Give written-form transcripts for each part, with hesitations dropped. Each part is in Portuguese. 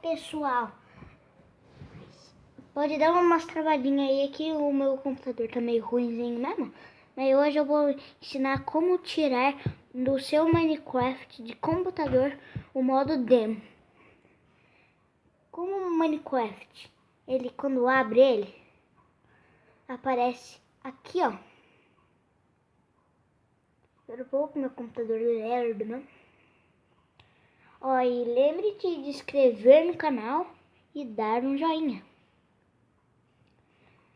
pessoal, pode dar umas travadinhas aí que o meu computador tá meio ruimzinho mesmo. Mas hoje eu vou ensinar como tirar do seu Minecraft de computador o modo demo. Como o Minecraft, ele quando abre ele, aparece aqui, ó. Espera um pouco, meu computador lerdo, né? Ó, e lembre-te de inscrever no canal e dar um joinha.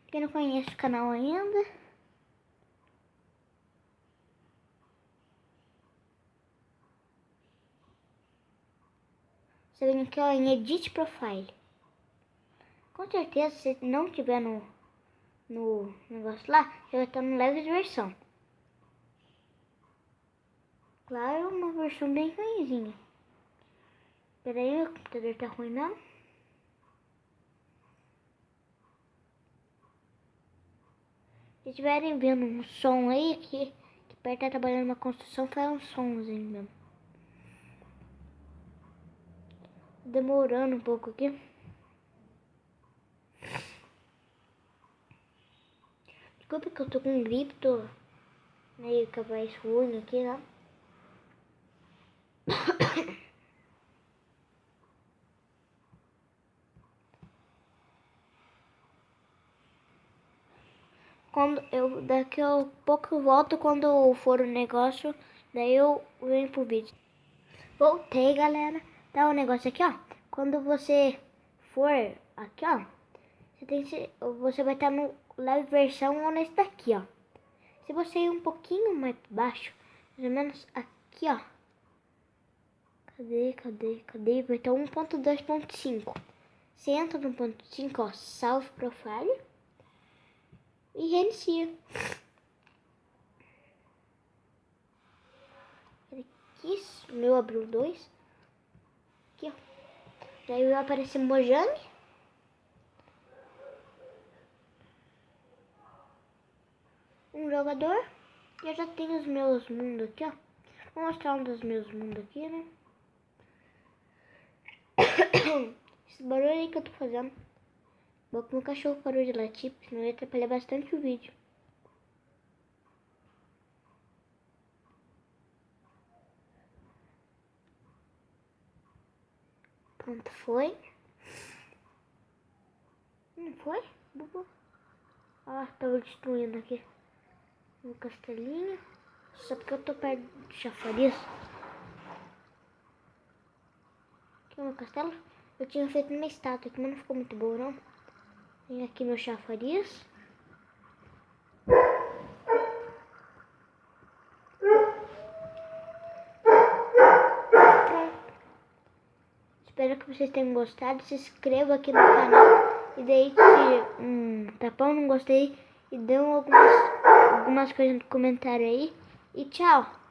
Quem não conhece o canal ainda, você vem aqui, ó, em Edit Profile. Com certeza, se não tiver no negócio lá, já vai estar no leve de versão. Claro, uma versão bem ruimzinha. Pera aí, meu computador tá ruim não? Se estiverem vendo um som aí, que perto tá trabalhando na construção, faz um somzinho mesmo. Demorando um pouco aqui. Desculpa que eu tô com gripe, tô meio que a voz ruim aqui, né? Daqui a pouco eu volto quando for o negócio, daí eu venho pro vídeo. Voltei, galera. Tá o negócio aqui, ó. Quando você for aqui, ó, você vai estar no live versão ou nesse daqui, ó. Se você ir um pouquinho mais baixo, mais ou menos aqui, ó. Cadê? Vai estar 1.2.5. Você entra no 1.5, ó, salve profile e reinicia. Aqui, o meu abriu 2. Aqui, ó. Daí vai aparecer Mojang. Um jogador. Eu já tenho os meus mundos aqui, ó. Vou mostrar um dos meus mundos aqui, né? Esse barulho aí que eu tô fazendo. Vou que meu cachorro parou de latir, senão ia atrapalhar bastante o vídeo. Pronto, foi. Não foi? Ah, tava destruindo aqui meu castelinho. Só porque eu tô perto de chafariz. Aqui é meu castelo. Eu tinha feito uma estátua aqui, mas não ficou muito boa, não. Tem aqui meu chafariz. Espero que vocês tenham gostado. Se inscreva aqui no canal e deixe um tapão, não gostei. E dê algumas coisas no comentário aí. E tchau!